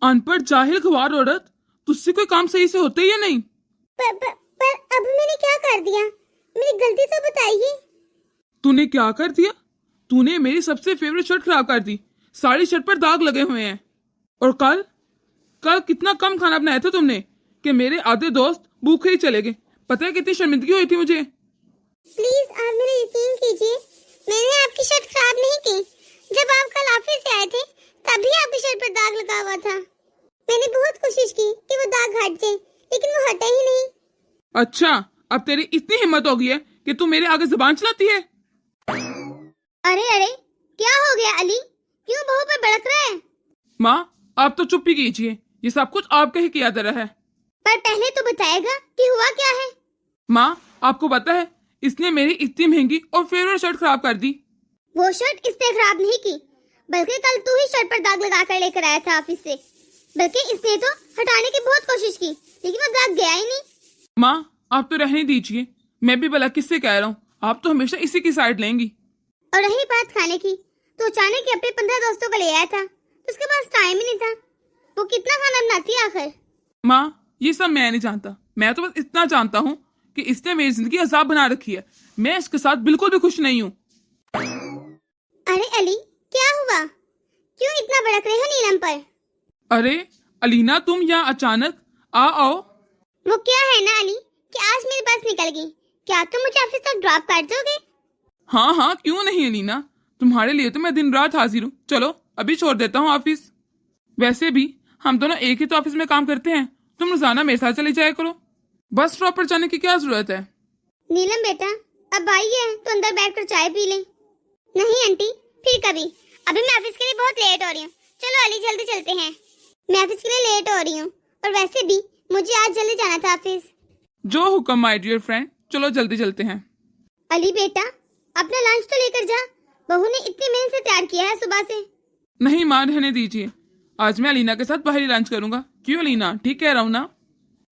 अनपढ़ जाहिल गवार औरत, तुझसे कोई काम सही से होता ही या नहीं? पर अब मैंने क्या कर दिया? मेरी गलती तो बताइए। तूने क्या कर दिया? तूने मेरी सबसे फेवरेट शर्ट खराब कर दी। सारी शर्ट पर दाग लगे हुए हैं। और कल कल कितना कम खाना बनाया था तुमने कि मेरे आधे दोस्त भूखे ही चले गए। पता है कितनी शर्मिंदगी हुई थी मुझे। प्लीज आप मेरा यकीन कीजिए, मैंने आपकी शर्ट खराब नहीं की। जब आप कल ऑफिस से आए थे तभी आपकी शर्ट पर दाग लगा हुआ था। मैंने बहुत कोशिश की कि वो दाग हट जाए, लेकिन वो हटा ही नहीं। अच्छा, अब तेरी इतनी हिम्मत हो गई है कि तू मेरे आगे जुबान चलाती है। अरे अरे, क्या हो गया अली? क्यों बहू पर भड़क रहा है? माँ, आप तो चुप ही कीजिए। ये सब कुछ आपका ही किया जा रहा है। पर पहले तो बताएगा कि हुआ क्या है। माँ, आपको पता है इसने मेरी इतनी महंगी और फेवरेट शर्ट खराब कर दी। वो शर्ट इसने खराब नहीं की, बल्कि कल तू ही शर्ट पर दाग लगा कर लेकर आया था ऑफिस से। बल्कि इसने तो हटाने की बहुत कोशिश की, लेकिन वो दाग गया ही नहीं। माँ, आप तो रहने दीजिए। मैं भी भला किससे कह रहा हूँ, आप तो हमेशा इसी की साइड लेंगी। और रही बात खाने की, तो अचानक ही अपने 15 दोस्तों को ले आया था, तो उसके पास टाइम ही नहीं था। वो कितना खाना बनाती है आखिर? माँ, ये सब मैं नहीं जानता। मैं तो बस इतना जानता हूँ कि इसने मेरी जिंदगी अजाब बना रखी है। मैं इसके साथ बिल्कुल भी खुश नहीं हूँ। अरे अली, क्या हुआ? क्यों इतना भड़क रहे हो नीलम पर? अरे अलीना, तुम यहाँ अचानक आओ। वो क्या है ना अली कि आज मेरी बस निकल गई। क्या तुम मुझे ऑफिस तक ड्रॉप कर दोगे? हाँ हाँ, क्यों नहीं अलीना, तुम्हारे लिए तो मैं दिन रात हाजिर हूँ। चलो अभी छोड़ देता हूँ ऑफिस। वैसे भी हम दोनों एक ही तो ऑफिस में काम करते हैं। तुम रोजाना मेरे साथ चली जाया करो। बस स्टॉप पर जाने की क्या जरूरत है? नीलम बेटा, अब आइए तो अंदर बैठकर चाय पी लें। नहीं आंटी, फिर कभी। अभी मैं ऑफिस के लिए बहुत लेट हो रही हूँ। चलो अली, जल्दी चलते हैं। मैं ऑफिस के लिए लेट हो रही हूँ, और वैसे भी मुझे आज जल्दी जाना था ऑफिस। जो हुक्म माय डियर फ्रेंड, चलो जल्दी चलते हैं। अली बेटा, अपना लंच तो लेकर जा। बहू ने इतनी मेहनत से तैयार किया है सुबह से। नहीं माँ, रहने दीजिए। आज मैं अलीना के साथ बाहर ही लंच करूंगा। क्यों अलीना, ठीक कह रहा हूँ ना?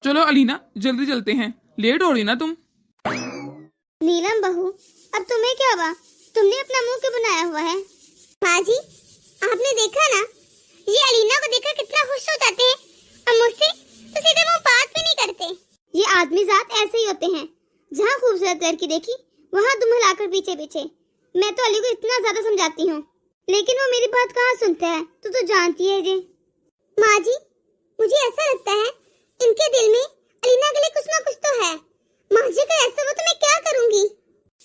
चलो अलीना, जल्दी चलते हैं। लेट हो रही ना तुम। नीलम बहू, अब तुम्हें क्या हुआ? तुमने अपना मुंह क्यों बनाया हुआ है? माँ जी, आपने देखा ना, ये अलीना को देखकर कितना खुश हो जाते हैं, और मुझसे तो सीधे मुंह बात भी नहीं करते। ये आदमी जात ऐसे ही होते हैं। जहाँ खूबसूरत लड़की देखी वहाँ दुम हिलाकर पीछे पीछे। मैं तो अली को इतना ज्यादा समझाती हूँ, लेकिन वो मेरी बात कहाँ सुनता है। तू तो जानती है जी। माँ जी, मुझे ऐसा लगता है इनके दिल में अलीना के लिए कुछ ना कुछ तो है। माँ जी, अगर ऐसा हो तो मैं क्या करूँगी?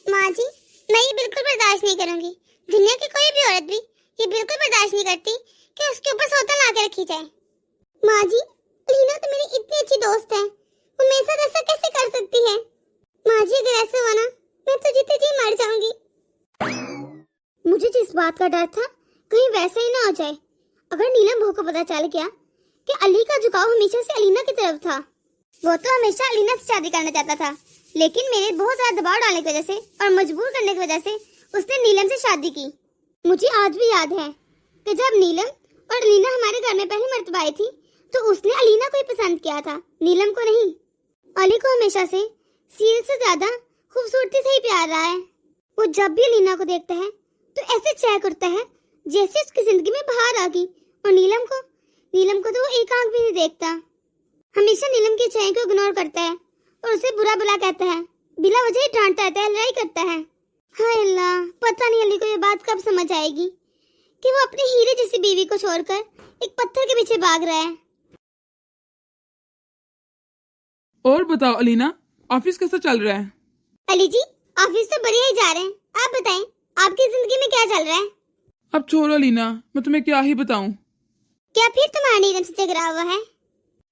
माँ जी, मैं ये बिल्कुल बर्दाश्त नहीं करूँगी। दुनिया की कोई भी औरत भी ये बिल्कुल बर्दाश्त नहीं करती कि उसके ऊपर सौतन ला के रखी जाए। माँ जी, अलीना तो मेरी इतनी अच्छी दोस्त है, वो मेरे साथ ऐसा कैसे कर सकती है? माँ जी, अगर ऐसा हुआ ना, मैं तो जीते जी मर जाऊंगी। मुझे जिस बात का डर था, कहीं वैसा ही ना हो जाए। अगर नीलम बहू को पता चल गया कि अली का झुकाव हमेशा से अलीना की तरफ था। वो तो हमेशा अलीना से शादी करना चाहता था, लेकिन मेरे बहुत ज्यादा दबाव डालने की वजह से और मजबूर करने की वजह से उसने नीलम से शादी की। मुझे आज भी याद है कि जब नीलम और अलीना हमारे घर में पहली मर्तबा आई थी, तो उसने अलीना को ही पसंद किया था, नीलम को नहीं। अली को हमेशा से सीरत से ज्यादा खूबसूरती से ही प्यार रहा है। वो जब भी अलीना को देखता है तो ऐसे चेक करता है जैसे उसकी जिंदगी में बाहर आ गई। और नीलम को तो वो एक आंख भी नहीं देखता। हमेशा नीलम की चाय को इग्नोर करता है और उसे बुरा भला कहता है, बिला वजह ही डांटता रहता है, लड़ाई करता है। हाय अल्लाह, पता नहीं अली को ये बात कब समझ आएगी कि वो अपनी हीरे जैसी बीवी को छोड़कर एक पत्थर के पीछे भाग रहा है। और बताओ अलीना, ऑफिस कैसा चल रहा है? अली जी, ऑफिस तो बढ़िया ही जा रहे हैं। आप बताएं, आपकी जिंदगी में क्या चल रहा है? अब छोड़ो अलीना, मैं तुम्हें क्या ही बताऊं। क्या फिर तुम्हारा नीलम से झगड़ा हुआ है?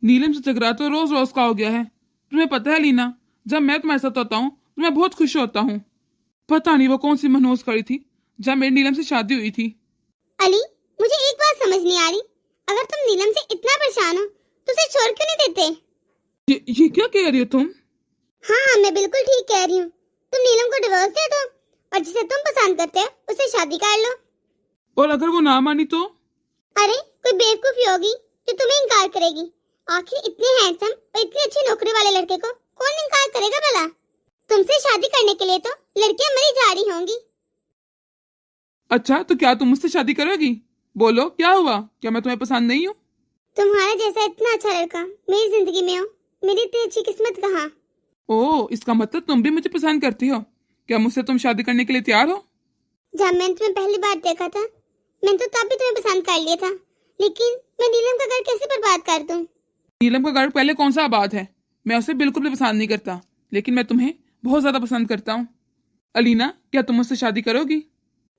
नीलम से झगड़ा तो रोज रोज का हो गया है। तुम्हें पता है अलीना, जब मैं तुम्हारे साथ होता हूँ तो मैं बहुत खुश होता हूँ। पता नहीं वो कौन सी मनहूस करी थी जब मेरी नीलम से शादी हुई थी। अली, मुझे एक बात समझ नहीं आ रही, अगर तुम नीलम से इतना परेशान हो तो उसे छोड़ क्यों नहीं देते? ये क्या कह रही हो तुम? हाँ, मैं बिल्कुल ठीक कह रही हूँ। तुम नीलम को डिवोर्स दे दो और जिसे तुम पसंद करते हो उससे शादी कर लो। और अगर वो ना मानी तो? अरे, कोई बेवकूफी होगी जो तुम्हें इनकार करेगी। आखिर इतने हैंडसम और इतनी अच्छी नौकरी वाले लड़के को कौन इनकार करेगा भला? तुमसे शादी करने के लिए तो लड़कियां मरी जा रही होंगी। अच्छा, तो क्या तुम मुझसे शादी करोगी? बोलो, क्या हुआ? क्या मैं तुम्हें पसंद नहीं हूँ? तुम्हारा जैसा इतना अच्छा लड़का मेरी जिंदगी में हो, मेरी इतनी अच्छी किस्मत कहाँ। ओह, इसका मतलब तुम भी मुझे पसंद करती हो। क्या मुझसे तुम शादी करने के लिए तैयार हो? जब मैंने तुम्हें पहली बार देखा था, मैंने तो तब भी तुम्हें पसंद कर लिया था, लेकिन मैं नीलम का घर कैसे बर्बाद कर दूं? नीलम का घर पहले कौन सा आबाद है? मैं उसे बिल्कुल भी पसंद नहीं करता, लेकिन मैं तुम्हें बहुत ज्यादा पसंद करता हूँ। अलीना, क्या तुम मुझसे शादी करोगी?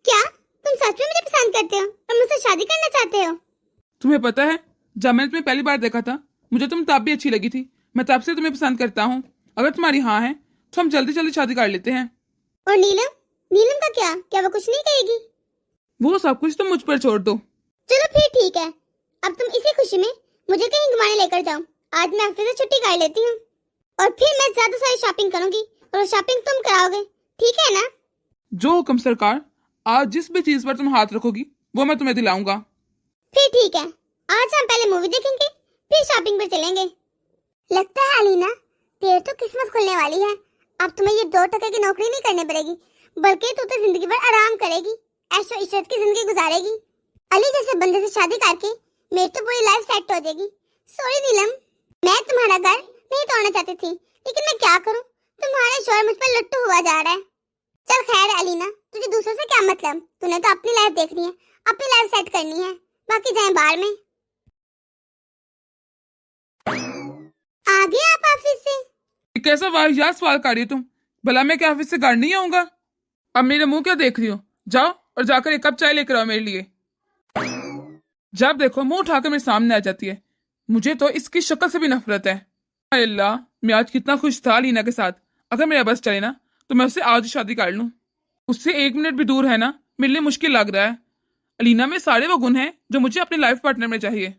क्या तुम सच में मुझे पसंद करते हो और मुझसे शादी करना चाहते हो? तुम्हें पता है, जब मैंने तुम्हें पहली बार देखा था, मुझे तुम तब भी अच्छी लगी थी। मैं तब से तुम्हें पसंद करता हूँ। अगर तुम्हारी हाँ है तो हम जल्दी जल्दी शादी कर लेते हैं। और नीलम, नीलम का क्या? क्या वो कुछ नहीं कहेगी? वो सब कुछ तुम मुझ पर छोड़ दो। चलो फिर ठीक है, अब तुम इसी खुशी में मुझे कहीं घुमाने लेकर जाओ। आज मैं ऑफिस से छुट्टी कर लेती हूँ और फिर मैं ज्यादा सारी शॉपिंग करूंगी और वो शॉपिंग तुम कराओगे, ठीक है ना? जो हुक्म सरकार। आज जिस भी चीज पर तुम हाथ रखोगी वो मैं तुम्हें दिलाऊंगा। फिर ठीक है, आज हम पहले मूवी देखेंगे, फिर शॉपिंग पर चलेंगे। लगता है अलीना, तेरी तो किस्मत खुलने वाली है। अब तुम्हें ये 2 टके की नौकरी नहीं करनी पड़ेगी, बल्कि तू तो जिंदगी भर आराम करेगी, ऐशो इशरत की जिंदगी गुजारेगी। अली जैसे बंदे से शादी करके मेरी तो पूरी लाइफ सेट हो जाएगी। सॉरी नीलम, मैं तुम्हारा घर नहीं तोड़ना चाहती थी, लेकिन मैं क्या करूं, तुम्हारा शोर मुझ पर लुट्टू हुआ जा रहा है। चल खैर है अलीना, तुझे दूसरों से क्या मतलब? तूने तो अपनी लाइफ देखनी है, अपनी लाइफ सेट करनी है, बाकी जाए बाहर में। आ गए आप ऑफिस से? ये कैसा वाहियात सवाल कर रही हो तुम? भला मैं क्या ऑफिस से घर नहीं आऊंगा? अब मेरे मुंह क्या देख रही हो? जाओ और जाकर एक कप चाय लेकर आओ मेरे लिए। जब देखो मुंह उठाकर मेरे सामने आ जाती है। मुझे तो इसकी शक्ल से भी नफरत है। हाय अल्लाह, मैं आज कितना खुश था लीना के साथ। अगर मेरा बस चले ना तो मैं उससे आज ही शादी कर लूं। उससे 1 मिनट भी दूर है ना, मेरे लिए मुश्किल लग रहा है। अलीना में सारे वो गुण हैं जो मुझे अपने लाइफ पार्टनर में चाहिए।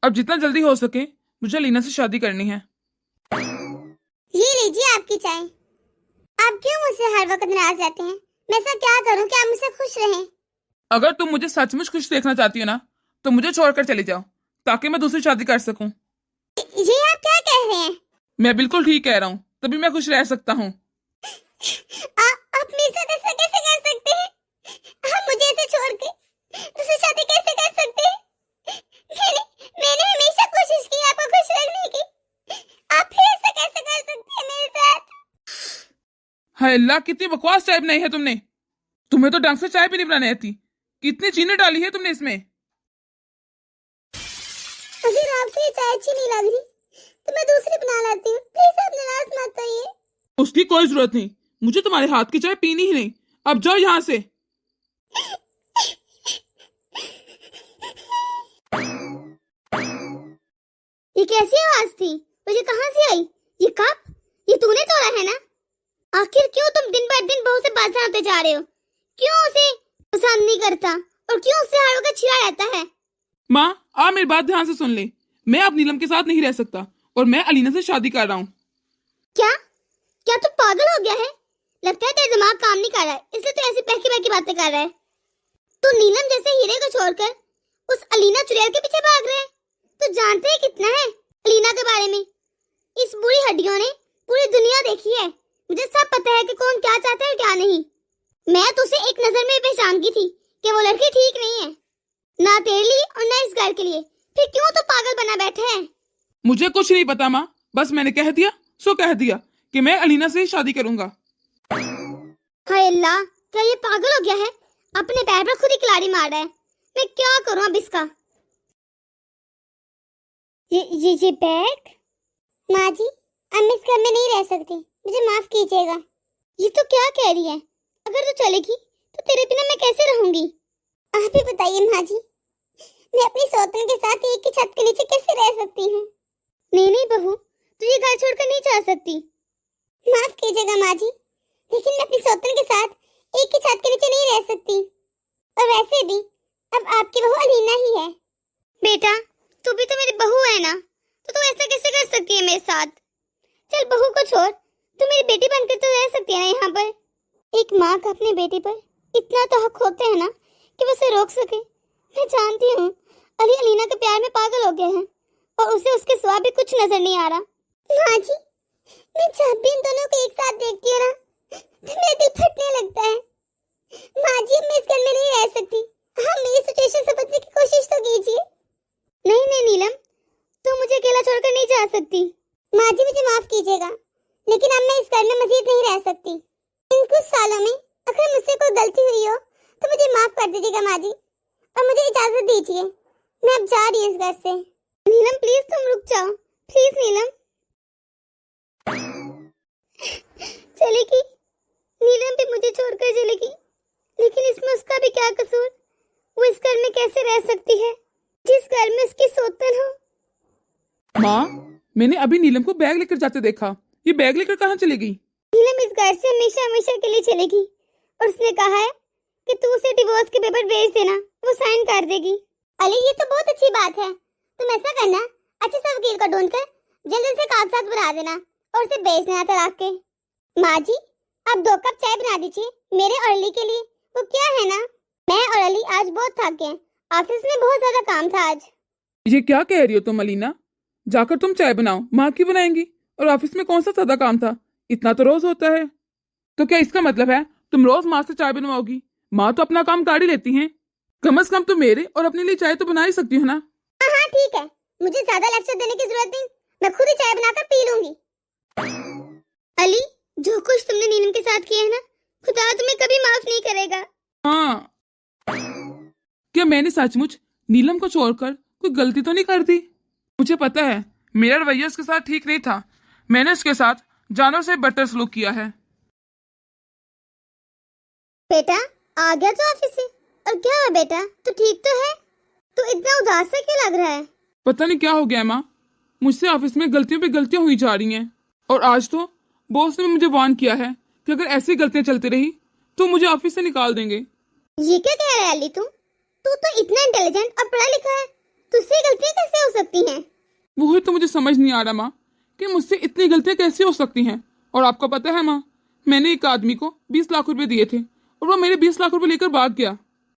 अब जितना जल्दी हो सके मुझे अलीना से शादी करनी है। ये लीजिए आपकी चाय। आप क्यों मुझसे हर वक्त नाराज रहते हैं? मैं ऐसा क्या करूं कि आप मुझसे खुश रहें? अगर तुम मुझे सचमुच खुश देखना चाहती हो ना तो मुझे छोड़कर चली जाओ, ताकि मैं दूसरी शादी कर सकूं। ये आप क्या कह रहे हैं? मैं बिल्कुल ठीक कह रहा हूँ, तभी मैं खुश रह सकता हूँ। आप मेरे साथ ऐसा कैसे कर सकते हैं? आप मुझे ऐसे छोड़ के दूसरी शादी कैसे कर सकते हैं? मैंने हमेशा कोशिश की आपको खुश रखने की। आप फिर ऐसा कैसे कर सकते हैं मेरे साथ? हाय अल्लाह, कितनी बकवास चाय बनाई है तुमने। तुम्हें तो ढंग से चाय भी नहीं बनानी आती। कितनी चीनी डाली है तुमने इसमें? अगर आपको ये चाय अच्छी नहीं लग रही तो मैं दूसरी बना लाती हूँ। प्लीज आप नाराज मत होइए। उसकी कोई जरूरत नहीं, मुझे तुम्हारे हाथ की चाय पीनी ही नहीं। अब जाओ यहाँ से। ये कैसी आवाज थी? मुझे कहाँ से आई? ये कप? ये तूने तोड़ा है ना? आखिर क्यों तुम दिन पर दिन बहू से बाजार होते जा रहे हो? क्यों उसे पसंद नहीं करता और क्यों उससे हर वक्त छिड़ा रहता है? माँ, आप मेरी बात ध्यान से सुन ले। मैं अब नीलम के साथ नहीं रह सकता और मैं अलीना से शादी कर रहा हूँ। क्या? क्या तू पागल हो गया है? लगता है तेरा दिमाग काम नहीं कर रहा है, इसलिए तू ऐसी बहकी बहकी बातें कर रहा है। तू नीलम जैसे हीरे को छोड़कर उस अलीना चुड़ैल के पीछे भाग रहा है। तू जानते है कितना है अलीना के बारे में? इस बुरी हड्डियों ने पूरी दुनिया देखी है। मुझे सब पता है कि कौन क्या चाहता है और क्या नहीं। मैं तो उसे एक नजर में पहचान गई थी कि वो लड़की ठीक नहीं है, ना तेरे लिए और ना इस घर के लिए। फिर क्यों तो पागल बना बैठा है? मुझे कुछ नहीं पता माँ, बस मैंने कह दिया सो कह दिया कि मैं अलीना से ही शादी करूंगा। हाय अल्लाह, क्या ये पागल हो गया है? अपने पैर पर खुद ही कुल्हाड़ी मार रहा है। मैं क्या करूं अब इसका? ये बैग? माँ जी, अब मैं इस घर में नहीं रह सकती, मुझे माफ कीजिएगा। ये तो क्या कह रही है? अगर तू चलेगी तो तेरे बिना मैं कैसे रहूंगी? आप ही बताइए माँ जी, मैं अपनी सौतन के साथ एक ही छत के नीचे कैसे रह सकती हूँ? नहीं बहू, तू ये घर छोड़कर नहीं जा सकती। माफ कीजिएगा माँ जी, लेकिन मैं अपनी सौतन के साथ एक ही छत के नीचे नहीं रह सकती। और वैसे भी अब आपकी बहू अलीना ही है। बेटा, तू भी तो मेरी बहू है ना, तो तू ऐसा कैसे कर सकती है मेरे साथ? चल बहू को छोड़, तू मेरी बेटी बनकर तो रह सकती है ना यहाँ पर। एक माँ का अपनी बेटी पर इतना तो हक होता है ना कि वो उसे रोक सके। मैं जानती हूँ अली अलीना के प्यार में पागल हो गए हैं और उसे उसके सिवा भी कुछ नजर नहीं आ रहा। माँ जी, मैं जब भी इन दोनों को एक साथ देखती हूँ ना तो मेरा दिल फटने लगता है। माँ जी, मैं इस घर में नहीं रह सकती। हाँ, मेरी सिचुएशन समझने की कोशिश तो कीजिए। नहीं नीलम, जा सकती। माँ जी मुझे माफ कीजिएगा, लेकिन अब मैं इस घर में मजीद नहीं रह सकती। इन कुछ सालों में अगर मुझसे कोई गलती हुई हो तो मुझे माफ कर दीजिएगा माँ जी, और मुझे इजाजत दीजिए, मैं अब जा रही हूँ इस घर से। नीलम प्लीज तुम रुक जाओ, प्लीज नीलम। चलेगी, नीलम भी मुझे छोड़कर चलेगी, लेकिन इसमें उसका भी क्या कसूर? वो इस घर में कैसे रह सकती है जिस घर में उसकी सौतन हो? माँ, मैंने अभी नीलम को बैग लेकर जाते देखा। ये बैग लेकर कहाँ चली गई? नीलम इस घर से हमेशा हमेशा के लिए चलेगी, और उसने कहा है कि तू उसे डिवोर्स के पेपर भेज देना, वो साइन कर देगी। अली ये तो बहुत अच्छी बात है, तुम ऐसा करना, अच्छे से वकील को ढूंढकर जल्दी से कागजात बना देना और उसे भेज देना तलाक के। माँ जी आप 2 कप चाय बना दीजिए मेरे और अली के लिए। वो क्या है ना, मैं और अली आज बहुत थक गए, ऑफिस में बहुत ज्यादा काम था आज। ये क्या कह रही हो तुम अलीना? जाकर तुम चाय बनाओ, माँ की बनाएंगी, और ऑफिस में कौन सा ज्यादा काम था? इतना तो रोज होता है। तो क्या इसका मतलब है तुम रोज माँ से चाय बनवाओगी? माँ तो अपना काम काढ़ ही लेती हैं, कम से कम तो मेरे और अपने लिए चाय तो बना ही सकती हो ना। हाँ हाँ ठीक है, मुझे ज्यादा लेक्चर देने की जरूरत नहीं, मैं खुद ही चाय बनाकर पी लूंगी। अली जो कुछ तुमने नीलम के साथ किया है ना, खुदा तुम्हें कभी माफ नहीं करेगा। हाँ, क्या मैंने सचमुच नीलम को छोड़कर कोई गलती तो नहीं कर दी? मुझे पता है मेरा रवैया उसके साथ ठीक नहीं था, मैंने उसके साथ जानवर से बदतर सलूक किया है। बेटा आ गया तो ऑफिस से, और क्या हुआ बेटा, तो ठीक तो है? तो इतना उदास सा क्यों लग रहा है? पता नहीं क्या हो गया माँ, मुझसे ऑफिस में गलतियों पे गलतियां हुई जा रही हैं, और आज तो बॉस ने मुझे वार्न किया है कि अगर ऐसी गलतियां चलती रही तो मुझे ऑफिस से निकाल देंगे। ये क्या कह रहा है अली तू तो इतना इंटेलिजेंट और पढ़ा लिखा है, तुझसे गलतियां कैसे हो सकती हैं? वही तो मुझे समझ नहीं आ रहा माँ कि मुझसे इतनी गलतियां कैसे हो सकती हैं। और आपको पता है माँ, मैंने एक आदमी को 20 लाख रुपए दिए थे और वो मेरे 20 लाख रुपए लेकर भाग गया,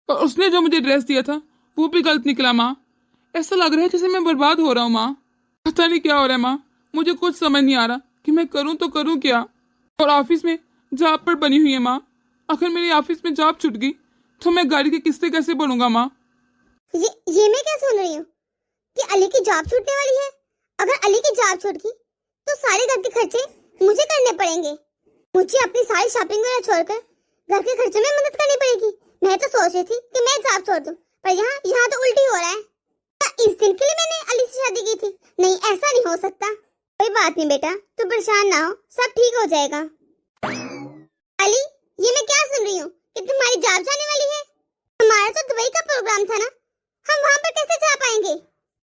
और उसने जो मुझे ड्रेस दिया था वो भी गलत निकला माँ। ऐसा लग रहा है जैसे मैं बर्बाद हो रहा हूँ माँ, पता नहीं क्या हो रहा है माँ, मुझे कुछ समझ नहीं आ रहा कि मैं करूँ तो करूँ क्या। और ऑफिस में जॉब पर बनी हुई है माँ, अगर मेरी ऑफिस में जॉब छूट गई तो मैं गाड़ी की किस्तें कैसे भरूंगा माँ? ये मैं क्या सुन रही हूँ कि अली की जॉब छूटने वाली है? अगर अली की जॉब छूट गई तो सारे घर के खर्चे मुझे करने पड़ेंगे, मुझे अपनी सारी शॉपिंग वगैरह छोड़कर घर के खर्चे में मदद करनी पड़ेगी। मैं तो सोच रही थी कि मैं जॉब छोड़ दूं, पर यहाँ तो उल्टी हो रहा है। क्या इस दिन के लिए मैंने अली से शादी की थी? नहीं, ऐसा नहीं हो सकता। कोई बात नहीं बेटा, तू परेशान ना हो, सब ठीक हो जाएगा। अली ये मैं क्या सुन रही हूँ कि तुम्हारी जॉब जाने वाली है? हमारा तो दुबई का प्रोग्राम था ना, हम वहाँ पर कैसे जा पाएंगे?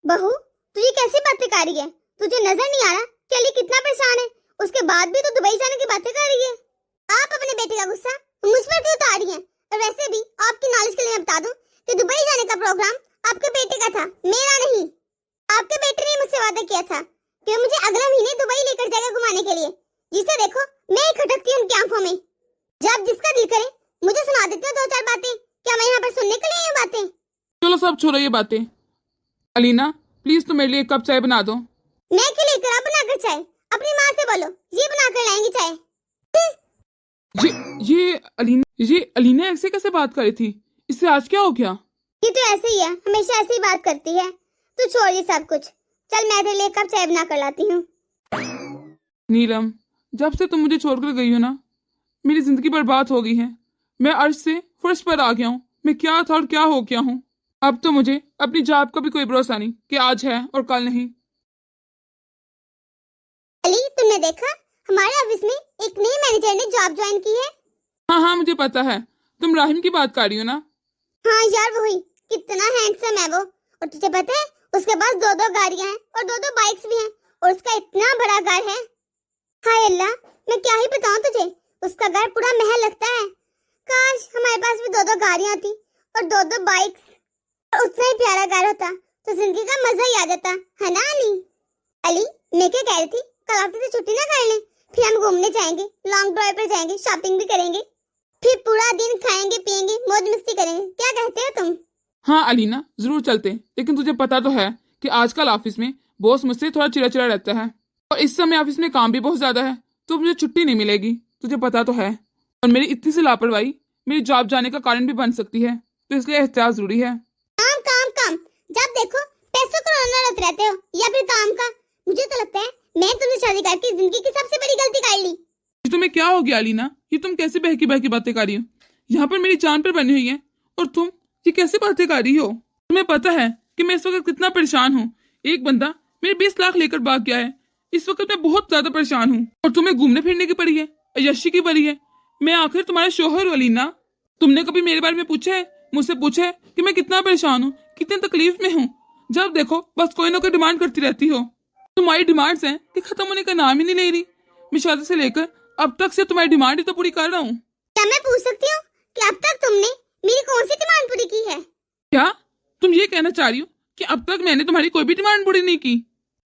बहू तुझे कैसी बातें कर रही है? तुझे नजर नहीं आ रहा कि अली कितना परेशान है? उसके बाद भी तो दुबई जाने की बातें कर रही है। आप अपने बेटे का गुस्सा मुझ पर क्यों उतार रही हैं? और वैसे भी आपकी नॉलेज के लिए मैं बता दूं कि दुबई जाने का प्रोग्राम आपके बेटे का था, मेरा नहीं। आपके बेटे ने मुझसे वादा किया था कि वो मुझे अगले महीने दुबई लेकर जाएगा घुमाने के लिए, जिसे देखो मैं ही खटकती हूँ उनकी आंखों में। जब जिसका दिल करे मुझे सुना देते हो 2-4 बातें। क्या मैं यहाँ पर सुनने के लिए ये बातें? चलो सब छोड़ो ये बातें। अलीना प्लीज तुम मेरे लिए एक कप चाय बना दो। मैं क्यों लेकर आप बनाकर चाय? अपनी माँ से बोलो, ये बनाकर लाएंगी चाय। ये अलीना ऐसे कैसे बात कर रही थी? इससे आज क्या हो गया? ये तो ऐसे ही है, हमेशा ऐसे ही बात करती है। तू छोड़ ये सब कुछ, चल मैं तेरे लिए कप चाय बना कर लाती हूँ। नीलम जब से तुम मुझे छोड़कर गई हो ना, मेरी जिंदगी बर्बाद हो गई है। मैं अर्श से फर्श पर आ गया हूँ। मैं क्या था और क्या हो गया हूँ। अब तो मुझे अपनी जॉब का भी कोई भरोसा नहीं कि आज है और कल नहीं। अली तुमने देखा हमारे ऑफिस में एक नई मैनेजर ने जॉब ज्वाइन की है। हाँ हाँ मुझे पता है, तुम राहिम की बात कर रही हो ना? हाँ यार वही, कितना हैंडसम है वो। और तुझे पता है उसके पास 2-2 गाड़ियां हैं और 2-2 बाइक्स भी हैं, और उसका इतना बड़ा घर है। हाय अल्लाह, मैं क्या ही बताऊं तुझे, उसका घर पूरा महल लगता है। काश हमारे पास भी 2-2 गाड़ियां होती और 2-2 बाइक्स, और उतना ही प्यारा घर होता तो जिंदगी का मजा ही आ जाता, है ना अली? अली मैं क्या कह रही थी, कल ऑफिस से छुट्टी ना कर लें, फिर हम घूमने जाएंगे, लॉन्ग ड्राइव पर जाएंगे, शॉपिंग भी करेंगे, फिर पूरा दिन खाएंगे पिएंगे, मौज मस्ती करेंगे। क्या कहते हो तुम? हाँ अलीना जरूर चलते, लेकिन तुझे पता तो है कि आजकल ऑफिस में बॉस मुझसे थोड़ा चिड़चिड़ा रहता है, और इस समय ऑफिस में काम भी बहुत ज्यादा है, तो मुझे छुट्टी नहीं मिलेगी, तुझे पता तो है। और मेरी इतनी सी लापरवाही मेरी जॉब जाने का कारण भी बन सकती है, तो इसलिए एहतियात जरूरी है। काम काम काम, जब देखो पैसों को रोना रहते हो या फिर काम का। मुझे तो शादी करके जिंदगी की सबसे बड़ी गलती कर ली। ये तुम्हें क्या हो गया अलीना? ये तुम कैसे बहकी बहकी बातें कर रही हो? यहाँ पर मेरी जान पर बनी हुई है और तुम ये कैसे बातें कर रही हो? तुम्हें पता है कि मैं इस वक्त कितना परेशान हूँ। एक बंदा मेरे 20 लाख लेकर भाग गया है। इस वक्त मैं बहुत ज्यादा परेशान हूँ और तुम्हें घूमने फिरने की पड़ी है, यशी की पड़ी है। मैं आखिर तुम्हारा शोहर हूँ अलीना। तुमने कभी मेरे बारे में पूछा है, मुझसे पूछा है कि मैं कितना परेशान हूँ, कितनी तकलीफ में हूँ? जब देखो बस कोई ना कोई डिमांड करती रहती हो। तुम्हारी डिमांड्स हैं कि खत्म होने का नाम ही नहीं ले रही। मैं शादी से लेकर अब तक से तुम्हारी डिमांड ही तो पूरी कर रहा हूँ। क्या मैं पूछ सकती हूँ कि अब तक तुमने मेरी कौन सी डिमांड पूरी की है? क्या तुम ये कहना चाह रही हो कि अब तक मैंने तुम्हारी कोई भी डिमांड पूरी नहीं की?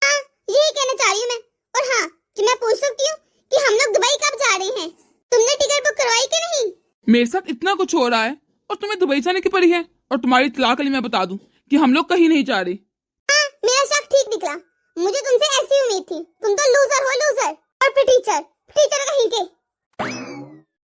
हाँ, यही कहना चाह रही हूँ मैं। और हाँ, कि मैं पूछ सकती हूँ कि हम लोग दुबई कब जा रहे हैं? तुमने टिकट बुक करवाई कि नहीं? मेरे साथ इतना कुछ हो रहा है और तुम्हें दुबई जाने की पड़ी है। और तुम्हारी तलाक अली मैं बता दूं कि हम लोग कहीं नहीं जा रहे। हाँ, मेरा शक ठीक निकला। मुझे तुमसे ऐसी उम्मीद थी। तुम तो लूजर हो, लूजर। और फिर टीचर कहीं के।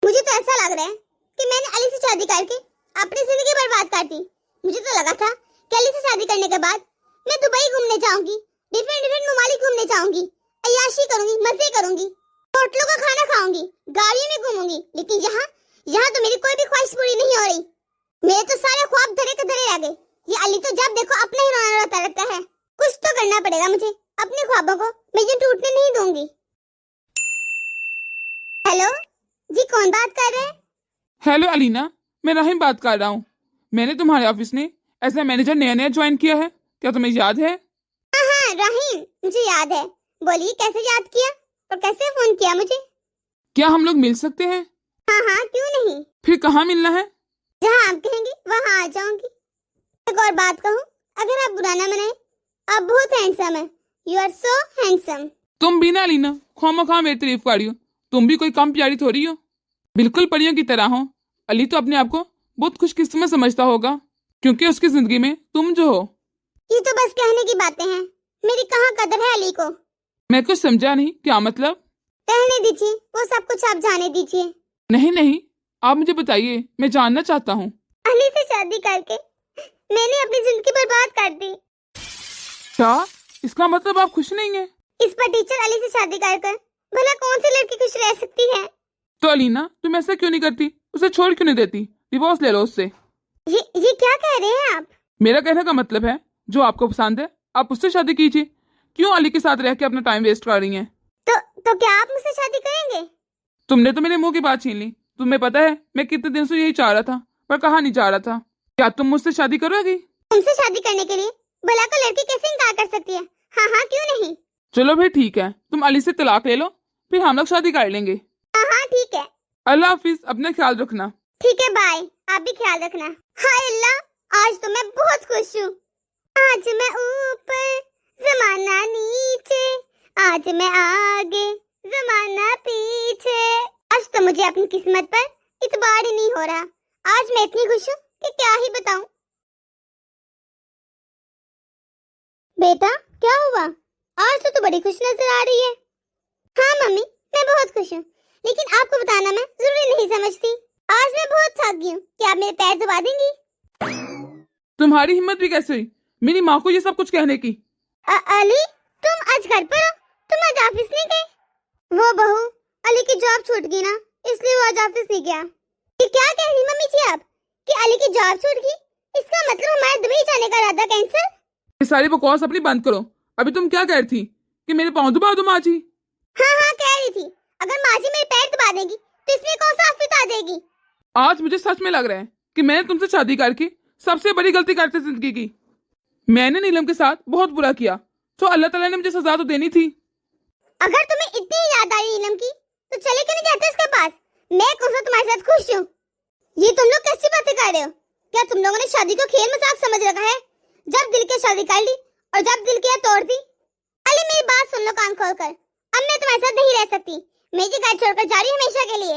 मुझे तो ऐसा लग रहा है कि मैंने अली से शादी करके अपनी जिंदगी बर्बाद कर दी। मुझे तो लगा था कि अली से शादी करने के बाद मैं दुबई घूमने जाऊंगी, डिफरेंट ममालिक घूमने जाऊंगी, अय्याशी करूंगी, मजे करूंगी, होटलों का खाना खाऊंगी, गाड़ियों में घूमूंगी। लेकिन यहाँ तो मेरी कोई भी ख्वाहिश पूरी नहीं हो रही। मेरे तो सारे ख्वाब धरे के धरे रह गए। ये अली तो जब देखो अपना ही रोना रोता रहता है। कुछ तो करना पड़ेगा मुझे। अपने ख्वाबों को मैं यूं टूटने नहीं दूंगी। हेलो जी, कौन बात कर रहे हैं? हेलो अलीना, मैं राहिम बात कर रहा हूँ। मैंने तुम्हारे ऑफिस में एज ए मैनेजर नया ज्वाइन किया है। क्या तुम्हें याद है? हाँ, राहिम, मुझे याद है। बोलिए, कैसे याद किया और कैसे फोन किया मुझे? क्या हम लोग मिल सकते हैं? हाँ, क्यों नहीं। फिर कहाँ मिलना है? जहाँ आप कहेंगे वहाँ आ जाऊंगी। एक और बात कहूँ, अगर आप बुरा ना मनाए, आप बहुत हैंडसम हैं। You are so handsome. तुम भी ना अलीना खामोखा मेरी तारीफ कर रही हो। तुम भी कोई कम प्यारी थोड़ी हो, बिल्कुल परियों की तरह हो। अली तो अपने आप को बहुत खुशकिस्मत समझता होगा क्योंकि उसकी जिंदगी में तुम जो हो। ये तो बस कहने की बातें हैं। मेरी कहाँ कदर है अली को। मैं कुछ समझा नहीं, क्या मतलब? रहने दीजिए, वो सब कुछ आप जाने दीजिए। नहीं, आप मुझे बताइए, मैं जानना चाहता हूँ। अली से शादी करके मैंने अपनी जिंदगी बर्बाद कर दी। क्या इसका मतलब आप खुश नहीं है? इस पर टीचर अली से शादी कर भला कौन सी लड़की खुश रह सकती है? तो अलीना तुम ऐसा क्यों नहीं करती? उसे छोड़ क्यों नहीं देती? डिवोर्स ले लो उससे। ये क्या कह रहे हैं आप? मेरा कहने का मतलब है जो आपको पसंद है आप उससे शादी कीजिए। क्यों अली के साथ रह के अपना टाइम वेस्ट कर रही हैं? तो क्या आप मुझसे शादी करेंगे? तुमने तो मेरे मुंह की बात छीन ली। तुम्हें पता है मैं कितने दिन से यही चाह रहा था पर कहा नहीं जा रहा था। क्या तुम मुझसे शादी करोगी? तुमसे शादी करने के लिए भला को लड़की कैसे इनकार कर सकती है? हाँ, क्यों नहीं। चलो फिर ठीक है, तुम अली से तलाक ले लो, फिर हम लोग शादी कर लेंगे। हाँ, ठीक है। अल्लाह हाफिज, अपना ख्याल रखना। ठीक है, बाय। आप भी ख्याल रखना। हाय अल्लाह, आज तो मैं बहुत खुश हूँ। आज मैं ऊपर जमाना नीचे, आज मैं आगे जमाना पीछे। आज तो मुझे अपनी किस्मत पर इतबार ही नहीं हो रहा। आज मैं इतनी खुश हूँ कि क्या ही बताऊं। बेटा, क्या हुआ? आज तो तू बड़ी खुश नजर आ रही है। हाँ मम्मी, मैं बहुत खुश हूँ, लेकिन आपको बताना मैं जरूरी नहीं समझती। आज मैं बहुत थक गई हूँ। क्या आप मेरे पैर दबा देंगी? तुम्हारी हिम्मत भी कैसे हुई मेरी माँ को ये सब कुछ कहने की? अली, तुम आज घर पर हो? तुम आज ऑफिस नहीं गए? वो बहू, अली की जॉब छूट गई ना, इसलिए वो आज ऑफिस नहीं गया। ये क्या कह रही मम्मी जी आप कि अली की जॉब छूट गई? इसका मतलब हमारे दुबई जाने का इरादा कैंसिल? ये सारी बकवास अपनी बंद करो। अभी तुम क्या कह रही थी कि मेरे पाँव दबा दो माँ जी? हाँ, कह रही थी अगर माँ जी मेरे पैर दबा देगी तो इसमें कौन सा आफत आ जाएगी। आज मुझे सच में लग रहा है कि मैंने तुमसे शादी करके सबसे बड़ी गलती करते जिंदगी की। मैंने नीलम के साथ बहुत बुरा किया तो अल्लाह ताला ने मुझे सजा तो देनी थी। अगर तुम्हें इतनी ही याद आ रही नीलम की तो चले क्यों नहीं जाते उसके पास? मैं कौन सा तुम्हारे साथ खुश हूँ? ये तुम लोग कैसी बातें कर रहे हो? क्या तुम लोगों ने शादी को खेल मजाक समझ रखा है? जब दिल की शादी कर ली और जब दिल की तोड़ दी। अली, मेरी बात सुन लो कान खोलकर। अब मैं तुम्हारे साथ नहीं रह सकती। मैं ये घर छोड़कर जा रही हूँ हमेशा के लिए।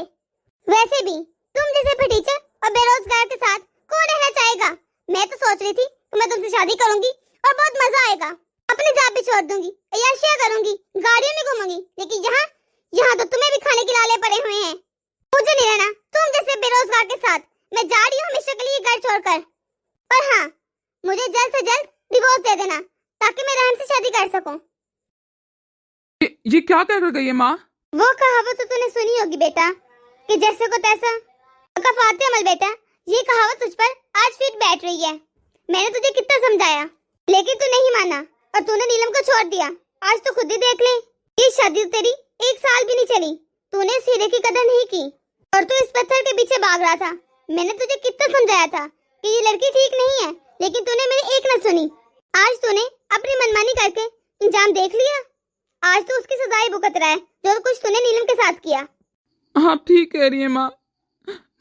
वैसे भी तुम जैसे फटीचर और बेरोजगार के साथ कौन रहना चाहेगा? मैं तो सोच रही थी कि मैं तुमसे शादी करूंगी और बहुत मजा आएगा। अपनी जॉब भी छोड़ दूंगी, अय्याशियां करूंगी, गाड़ियों में घूमूंगी। लेकिन यहाँ तो तुम्हें भी खाने के लाले पड़े हुए हैं। मुझे नहीं रहना तुम जैसे बेरोजगार के साथ। मैं जा रही हूँ हमेशा के लिए घर छोड़कर। पर हाँ, मुझे जल्द से जल्द डिवोर्स दे देना ताकि मैं रहम से शादी कर सकूं। ये क्या कह कर गई है माँ? वो कहावत तो तूने सुनी होगी बेटा कि जैसे को तैसा। कफाते अमल बेटा, ये कहावत तुझ पर आज फिट बैठ रही है। मैंने तुझे कितना समझाया लेकिन तू नहीं माना और तूने नीलम को छोड़ दिया। आज तो खुद ही देख ले, ये शादी तेरी 1 साल भी नहीं चली, तूने इस हीरे की कदर नहीं की और तू इस पत्थर के पीछे भाग रहा था। मैंने तुझे कितना समझाया था कि ये लड़की ठीक नहीं है, लेकिन तूने मेरी एक न सुनी। आज तूने अपनी मनमानी करके इंजाम देख लिया। आज तो उसकी सजा ही भुगत रहा है जो कुछ तूने नीलम के साथ किया। आप ठीक कह रही है माँ,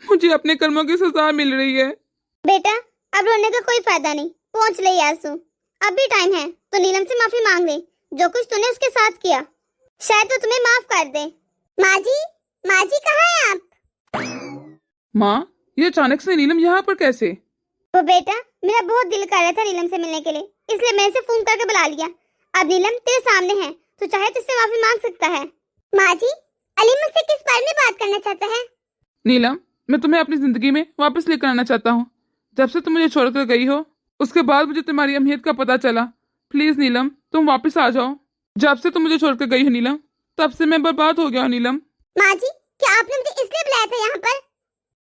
मुझे अपने कर्मों की सजा मिल रही है। बेटा अब रोने का कोई फायदा नहीं, पहुंच ले आंसू, अब भी टाइम है तो नीलम से माफी मांग ले जो कुछ तूने उसके साथ किया, शायद तो तुम्हें माफ कर दे। माँ जी कहाँ हैं आप? माँ, ये अचानक से नीलम यहाँ पर कैसे? वो बेटा मेरा बहुत दिल कर रहा था नीलम से मिलने के लिए, इसलिए मैंने इसे फोन करके बुला लिया। अब नीलम तेरे सामने है तो चाहे तो इससे माफी मांग सकता है। माँ जी, अली मुझसे किस बारे में बात करना चाहता है? नीलम, मैं तुम्हें अपनी जिंदगी में वापस लेकर आना चाहता हूँ। जब से तुम मुझे छोड़कर गई हो उसके बाद मुझे तुम्हारी अहमियत का पता चला। प्लीज नीलम, तुम वापस आ जाओ। जब से तुम मुझे छोड़कर गई हो नीलम, तब से मैं बर्बाद हो गया हूँ नीलम। माँ जी, क्या आपने मुझे इसलिए बुलाया था यहाँ पर?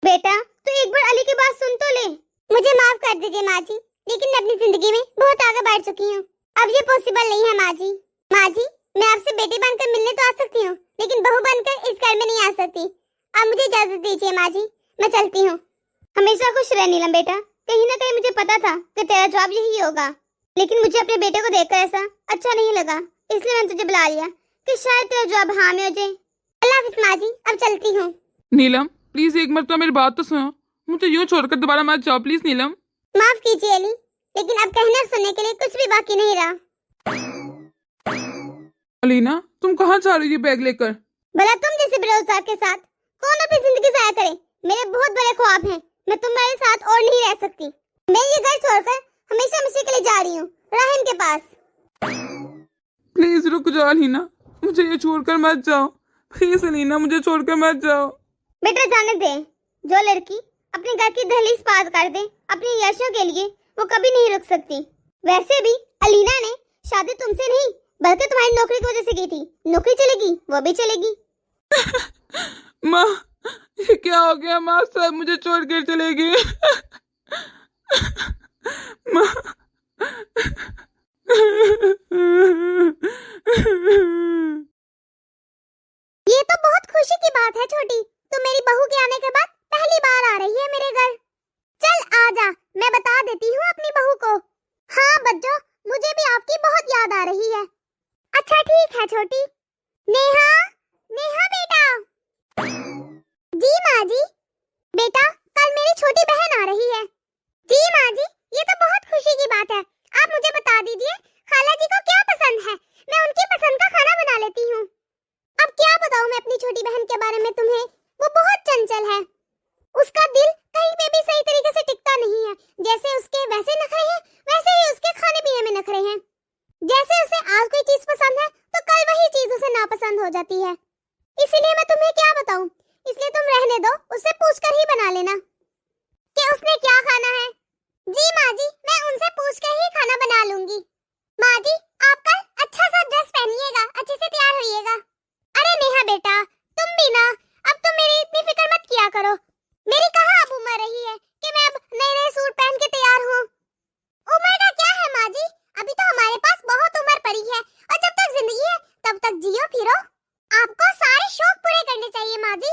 बेटा तो एक बार अली की बात सुन तो ले। मुझे माफ कर दीजिए माँ जी, लेकिन मैं अपनी जिंदगी में बहुत आगे बढ़ चुकी हूँ, अब ये पॉसिबल नहीं है। माँ जी मैं आपसे बेटी बनकर मिलने तो आ सकती हूँ, लेकिन बहू बनकर इस घर में नहीं आ सकती। अब मुझे इजाजत दीजिए माँ जी, मैं चलती हूँ। हमेशा खुश रह नीलम बेटा, कहीं ना कहीं मुझे पता था कि तेरा जवाब यही होगा, लेकिन मुझे अपने बेटे को देखकर ऐसा अच्छा नहीं लगा, इसलिए मैंने तुझे बुला लिया कि शायद तेरा जवाब हाँ में हो जाए। अल्लाह हाफिज माँ जी, अब चलती हूँ। नीलम प्लीज एक मरतबा मेरी बात तो सुनो, मुझे यूँ छोड़कर दोबारा मत जाओ प्लीज नीलम। माफ कीजिए अली, लेकिन अब कहने और सुनने के लिए कुछ भी बाकी नहीं रहा। अलीना, तुम कहाँ जा रही हो बैग लेकर? भला तुम जैसे बेरोजगार के साथ कौन अपनी जिंदगी जाया करे? मेरे बहुत बड़े ख्वाब हैं, मैं तुम्हारे साथ और नहीं रह सकती। मैं ये घर छोड़कर हमेशा हमेशा के लिए जा रही हूँ राहिम के पास। प्लीज रुक जाओ अलीना, मुझे ये छोड़कर मत जाओ। प्लीज अलीना, मुझे छोड़कर मत जाओ। बेटा जाने दे, जो लड़की अपने घर की दहलीज पार कर दे अपनी याशों के लिए, वो कभी नहीं रुक सकती। वैसे भी अलीना ने शादी तुमसे नहीं बल्कि तुम्हारी नौकरी की वजह से की थी। नौकरी चलेगी वो भी चलेगी। माँ, ये क्या हो गया? माँ सब मुझे छोड़कर चलेगी। माँ। ये तो बहुत खुशी की बात है छोटी, तू मेरी बहू के आने के बाद पहली बार आ रही है मेरे घर। चल आजा, मैं बता देती हूँ अपनी बहू को। हाँ बच्चों, मुझे भी आपकी बहुत याद आ रही है। अच्छा ठीक है छोटी। नेहा, नेहा बेटा। जी माँ जी। बेटा कल मेरी छोटी बहन आ रही है। जी माँ जी, ये तो बहुत खुशी की बात है। आप मुझे बता दीजिए खाला जी को क्या पसंद है, मैं उनकी पसंद का खाना बना लेती हूँ। अब क्या बताऊँ मैं अपनी छोटी बहन के बारे में तुम्हें, वो बहुत चंचल है। उसका दिल कहीं पे भी सही तरीके से टिकता नहीं है। जैसे उसके वैसे नखरे हैं, वैसे ही उसके खाने पीने में नखरे हैं। जैसे उसे आज कोई चीज पसंद है तो कल वही चीज उसे नापसंद हो जाती है। इसीलिए मैं तुम्हें क्या बताऊं, इसलिए तुम रहने दो, उससे पूछकर ही बना लेना कि उसने क्या खाना है। जी माँ जी, मैं उनसे पूछकर ही खाना बना लूंगी। माँ जी आप कल अच्छा सा ड्रेस पहनिएगा, अच्छे से तैयार होइएगा। अरे नेहा बेटा, तुम भी ना अब तुम मेरी इतनी फिक्र मत किया करो। मेरी कहाँ अब उम्र रही है कि मैं अब नए नए सूट पहन के तैयार हूँ। उम्र का क्या है माँ जी, अभी तो हमारे पास बहुत उम्र पड़ी है और जब तक जिंदगी है तब तक जियो फिरो। आपको सारे शौक पूरे करने चाहिए माँ जी।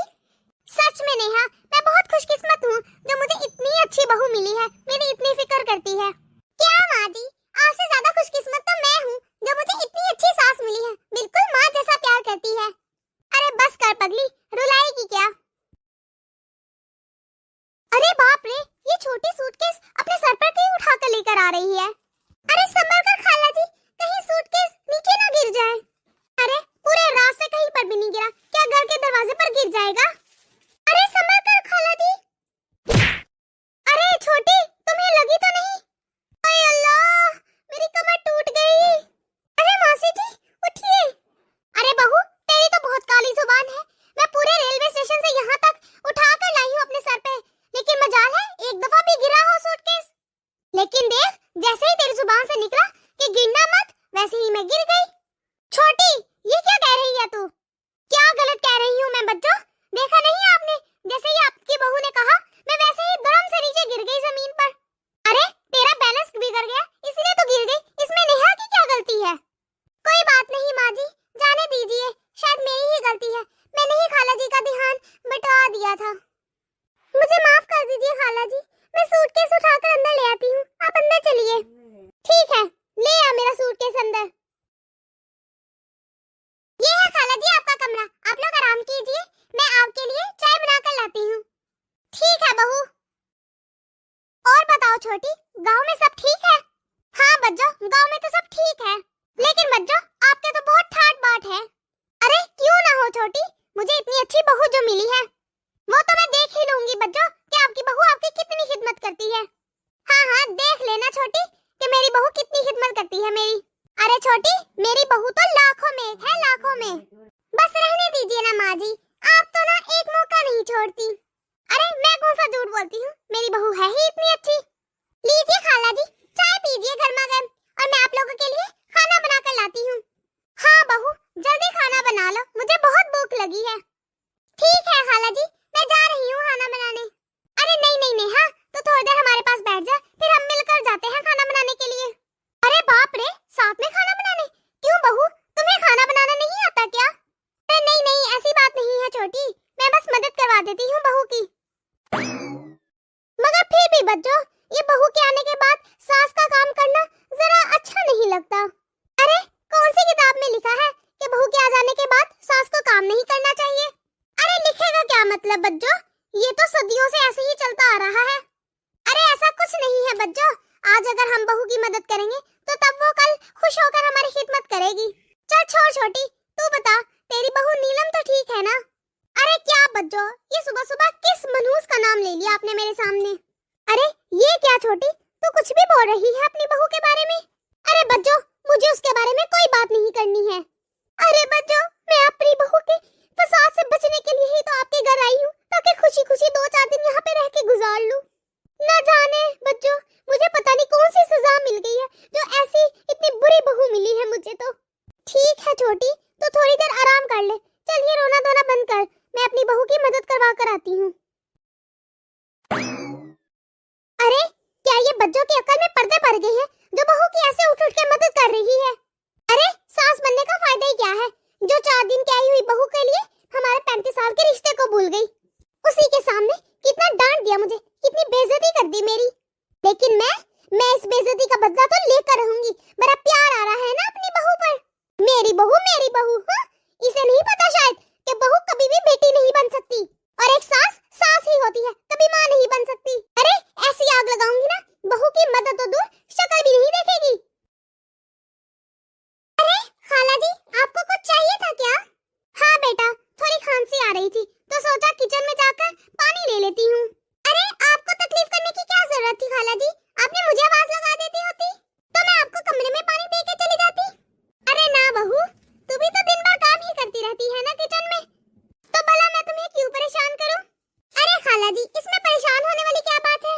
सच में नेहा, मैं बहुत खुशकिस्मत हूँ जो मुझे इतनी अच्छी बहू मिली है, मेरी इतनी फिक्र करती है। क्या माँ जी, आपसे ज्यादा खुशकिस्मत तो मैं हूँ छोटी, गांव में सब ठीक है? हाँ बच्चों, गांव में तो सब ठीक है, लेकिन बच्चों आपके तो बहुत ठाट बाट है। अरे क्यों ना हो छोटी, मुझे इतनी अच्छी बहू जो मिली है वो तो मैं देख ही लूंगी बच्चों कि आपकी बहू आपकी कितनी खिदमत करती है। हाँ हाँ देख लेना छोटी कि मेरी बहू कितनी खिदमत करती है मेरी। अरे छोटी, मेरी बहू तो लाखों में एक है, लाखों में। बस रहने दीजिए ना माँ जी, आप तो ना एक मौका नहीं छोड़ती। अरे मैं कौन सा झूठ बोलती हूँ, मेरी बहू है ही इतनी अच्छी। लीजिए खाला जी, चाय पीजिए गर्मा गर्म, और मैं आप लोगों के लिए खाना बना कर लाती हूँ। हाँ बहू, जल्दी खाना बना लो, मुझे बहुत भूख लगी है। ठीक है खाला जी, मैं जा रही हूँ खाना बनाने। अरे नहीं नहीं नेहा, तो थोड़ी देर हमारे पास बैठ जा, फिर हम मिलकर जाते हैं खाना बनाने के लिए। अरे बाप रे, साथ में खाना बनाने? क्यों बहू, तुम्हें खाना बनाना नहीं आता क्या? अरे नहीं नहीं, ऐसी बात नहीं है छोटी, मैं बस मदद करवा देती हूँ बहू की। मगर फिर भी बच्चों, ये बहू के आने के बाद सास का काम करना जरा अच्छा नहीं लगता। अरे कौन सी किताब में लिखा है कि बहू के आ जाने के बाद सास को काम नहीं करना चाहिए? अरे लिखेगा क्या मतलब बच्चों, ये तो सदियों से ऐसे ही चलता आ रहा है। अरे ऐसा कुछ नहीं है बच्चों, आज अगर हम बहू की मदद करेंगे तो तब वो कल खुश होकर हमारी खिदमत करेगी। चल छोड़ छोटी, तू बता तेरी बहू नीलम तो ठीक है ना? अरे क्या बच्चों, ये सुबह सुबह किस मनहूस का नाम ले लिया आपने मेरे सामने? अरे ये क्या छोटी, तू कुछ भी बोल रही है अपनी बहू के बारे में? अरे बच्चों, मुझे उसके बारे में कोई बात नहीं करनी है। अरे बच्चों, मैं अपनी बहू के फसाद से बचने के लिए ही तो आपके घर आई हूँ, ताकि खुशी खुशी 2-4 दिन यहाँ पे रह के गुजार लूं। न जाने बच्चों, मुझे पता नहीं कौन सी सजा मिल गई है जो ऐसी इतनी बुरी बहू मिली है मुझे तो। ठीक है छोटी, तो थोड़ी देर आराम कर ले, चल ये रोना धोना बंद कर, मैं अपनी बहू की मदद करवा कर आती हूँ। अरे क्या ये बच्चों की अक्ल में पर्दे पड़ गए हैं जो बहू की ऐसे उठ उठ के मदद कर रही है? अरे सास बनने का फायदा ही क्या है, जो 4 दिन की आई हुई बहू के लिए हमारे 35 साल के रिश्ते को भूल गई। उसी के सामने कितना डांट दिया मुझे, कितनी बेइज्जती कर दी मेरी। लेकिन मैं इस बेइज्जती का बदला तो लेकर रहूंगी, मेरा प्यार आ रहा है ना अपनी बहू पर। मेरी बहू हाँ? इसे नहीं पता शायद कि बहू कभी भी बेटी नहीं बन सकती, और एक सास सास ही होती है, कभी माँ नहीं बन सकती। अरे ऐसी आग लगाऊंगी ना, बहू की मदद तो दूर शक्ल भी नहीं देखेगी। अरे खाला जी, आपको कुछ चाहिए था क्या? हाँ बेटा, थोड़ी खांसी आ रही थी तो सोचा किचन में जाकर पानी ले लेती हूँ। अरे आपको तकलीफ करने की क्या जरूरत थी खाला जी, आपने मुझे आवाज लगा देती होती तो मैं आपको कमरे में पानी दे के चली जाती। अरे ना बहू, तू भी तो दिन भर काम ही करती रहती है ना किचन में, तो भला मैं तुम्हें क्यों परेशान करूं? अरे खाला जी, इसमें परेशान होने वाली क्या बात है?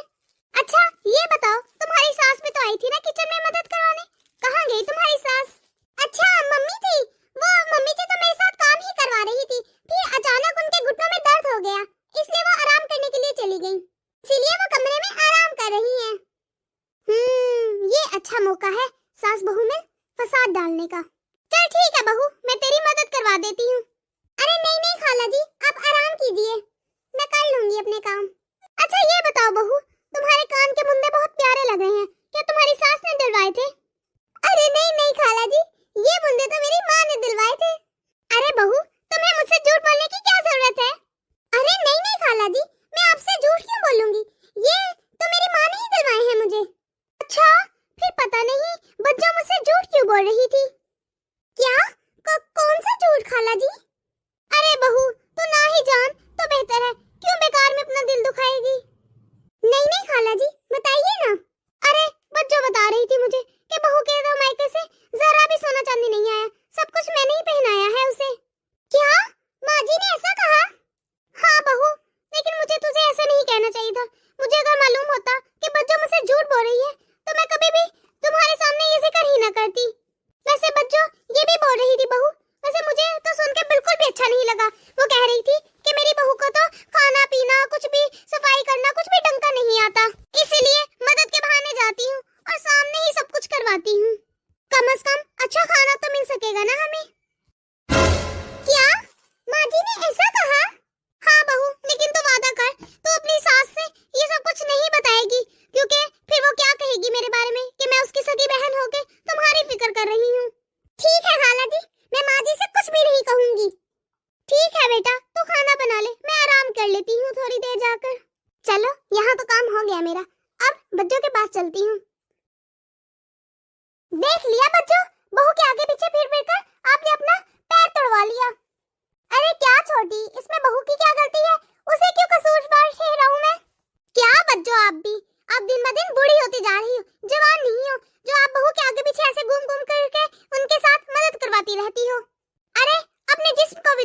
अच्छा ये बताओ, तुम्हारी सास भी तो आई थी ना किचन में मदद करवाने, कहाँ गई तुम्हारी सास? अच्छा मम्मी थी, वो मम्मी जी तो मेरे साथ काम ही करवा रही थी, फिर अचानक उनके घुटनों में दर्द हो गया, इसलिए वो आराम करने के लिए चली गई, इसीलिए वो कमरे में आराम कर रही हैं। ये अच्छा मौका है सास बहू में फसाद डालने का। चल ठीक है बहू, मैं तेरी मदद करवा देती हूँ। अरे नहीं नहीं खाला जी, आप आराम कीजिए, मैं कर लूंगी अपने काम। अच्छा ये बताओ बहू, तुम्हारे कान के मुंदे बहुत प्यारे लग रहे हैं, क्या तुम्हारी सास ने दिलवाए थे? अरे नहीं नहीं खाला जी, ये मुंदे तो मेरी माँ ने दिलवाए थे। अरे बहू, तुम्हें मुझसे झूठ बोलने की क्या जरूरत है? अरे नहीं नहीं खाला जी, मैं आपसे झूठ क्यों बोलूंगी, ये तो मेरी माँ ने ही दिलवाए हैं मुझे। अच्छा, फिर पता नहीं बच्चा मुझसे झूठ क्यों बोल रही थी। क्या? कौन सा झूठ खाला जी? अरे बहू, तू ना ही जान तो बेहतर है, क्यों बेकार में अपना दिल दुखाएगी। नहीं नहीं खाला जी, बताइए ना। अरे बच्चों बता रही थी मुझे कि बहू के तो मायके से जरा भी सोना चांदी नहीं आया, सब कुछ मैंने ही पहनाया है उसे। क्या माँ जी ने ऐसा कहा? हाँ बहू, लेकिन मुझे तुझे ऐसा नहीं कहना चाहिए था, मुझे अगर मालूम होता कि बच्चों मुझसे झूठ बोल रही है तो मैं कभी भी तुम्हारे सामने ये जिक्र ही ना करती। वैसे बच्चों ये भी बोल रही थी बहू, वैसे मुझे तो सुन के बिल्कुल भी अच्छा नहीं लगा, वो कह रही थी कि मेरी बहू को तो खाना पीना कुछ भी, सफाई करना कुछ भी ढंग का नहीं आता, इसीलिए मदद के बहाने जाती हूँ और सामने ही सब कुछ करवाती हूँ, कम से कम अच्छा खाना तो मिल सकेगा ना हमें। क्या माँ जी ने ऐसा कहा? हाँ बहू, लेकिन तू वादा कर, तू अपनी सास से ये सब कुछ नहीं बताएगी, क्योंकि फिर वो क्या कहेगी मेरे बारे में कि मैं उसकी सगी बहन होके तुम्हारी फिक्र कर रही हूँ। ठीक है खाला जी, मैं माँ जी से कुछ भी नहीं कहूँगी। ठीक है बेटा, तू खाना बना ले, मैं आराम कर लेती हूँ थोड़ी देर जाकर। चलो यहाँ तो काम हो गया मेरा, अब बच्चों के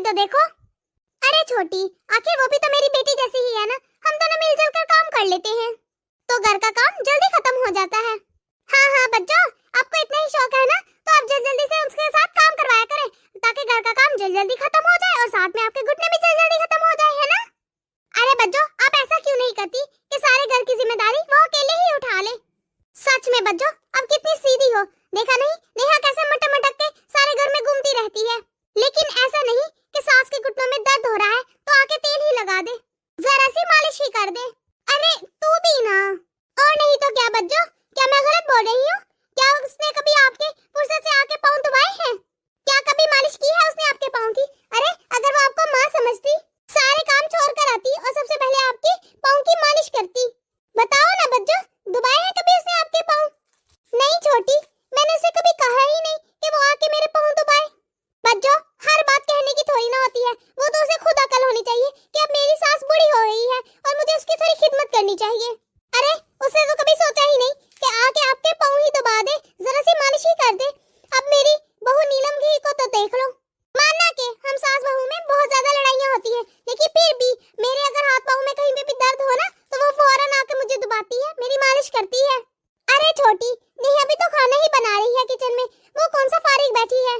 तो देखो। अरे छोटी, आखिर वो भी तो मेरी बेटी जैसी ही है ना, हम दोनों मिलजुल कर काम कर लेते हैं तो घर का काम जल्दी खत्म हो जाता है। हाँ हाँ बच्चों, आपको इतना ही शौक है ना, तो आप जल्दी जल्दी से उसके साथ काम करवाया करें, ताकि घर का काम जल्दी जल्दी खत्म हो जाए और साथ में आपके घुटने भी जल्दी जल्दी खत्म हो जाए, है ना? अरे बच्चों, आप ऐसा क्यों नहीं करती कि सारे घर की जिम्मेदारी वो अकेले ही उठा ले? सच में बच्चों, आप कितनी सीधी हो। देखा नहीं नेहा कैसे मटक मटक के सारे घर में घूमती रहती है। लेकिन ऐसा नहीं कि सास के घुटनों में दर्द हो रहा है तो आके तेल ही लगा दे, जरा सी मालिश ही कर दे। अरे तू भी ना। और नहीं तो क्या बच्चों, क्या मैं गलत बोल रही हूँ? क्या उसने कभी आपके फुर्सत से आके पाँव दबाए हैं? क्या कभी मालिश की है उसने आपके पाँव की? अरे अगर वो आपको माँ समझती, सारे काम छोड़ कर आती और सबसे पहले आपके पाँव की मालिश करती। बताओ ना बच्चों, दबाए हैं कभी उसने आपके पाँव? नहीं छोटी, मैंने उसे कभी कहा ही नहीं कि वो आके मेरे पाँव दबाए। बच्चों, हर बात कहने की थोड़ी ना होती है, वो तो उसे खुद अकल होनी चाहिए कि अब मेरी सास बूढ़ी हो रही है और मुझे उसकी थोड़ी खिदमत करनी चाहिए। अरे उसने तो कभी सोचा ही नहीं कि आके आपके पाँव ही दबा दे, जरा सी मालिश ही कर दे। अब मेरी बहू नीलम घी को तो देख लो। मानना कि हम सास बहू में बहुत ज्यादा लड़ाइयाँ होती है, लेकिन फिर भी मेरे अगर हाथ पाँव में कहीं पे भी दर्द हो ना, तो वो फौरन आके मुझे दबाती है, मेरी मालिश करती है। अरे छोटी, नेहा भी तो खाना ही बना रही है किचन में, वो कौन सा फारिग बैठी है?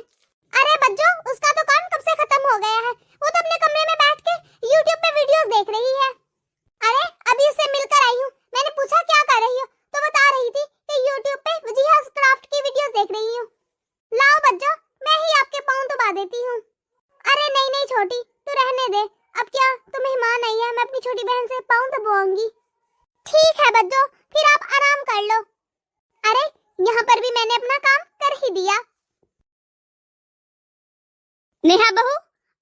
अरे बच्चों, उसका तो काम कब से खत्म हो गया है, वो तो अपने कमरे में बैठ के YouTube पे वीडियोस देख रही है। अरे अभी उससे मिलकर आई हूँ, मैंने पूछा क्या कर रही हो, तो बता रही थी कि YouTube पे वजीहा क्राफ्ट की वीडियोस देख रही हूँ। लाओ बच्चों, मैं ही आपके पाँव दबा देती हूँ। अरे नहीं नहीं छोटी, तू रहने दे, अब क्या तो मेहमान आई है, मैं अपनी छोटी बहन से पाँव दबाऊंगी। ठीक है बच्चों, फिर आप आराम कर लो। अरे यहाँ पर भी मैंने अपना काम कर ही दिया। नेहा बहू,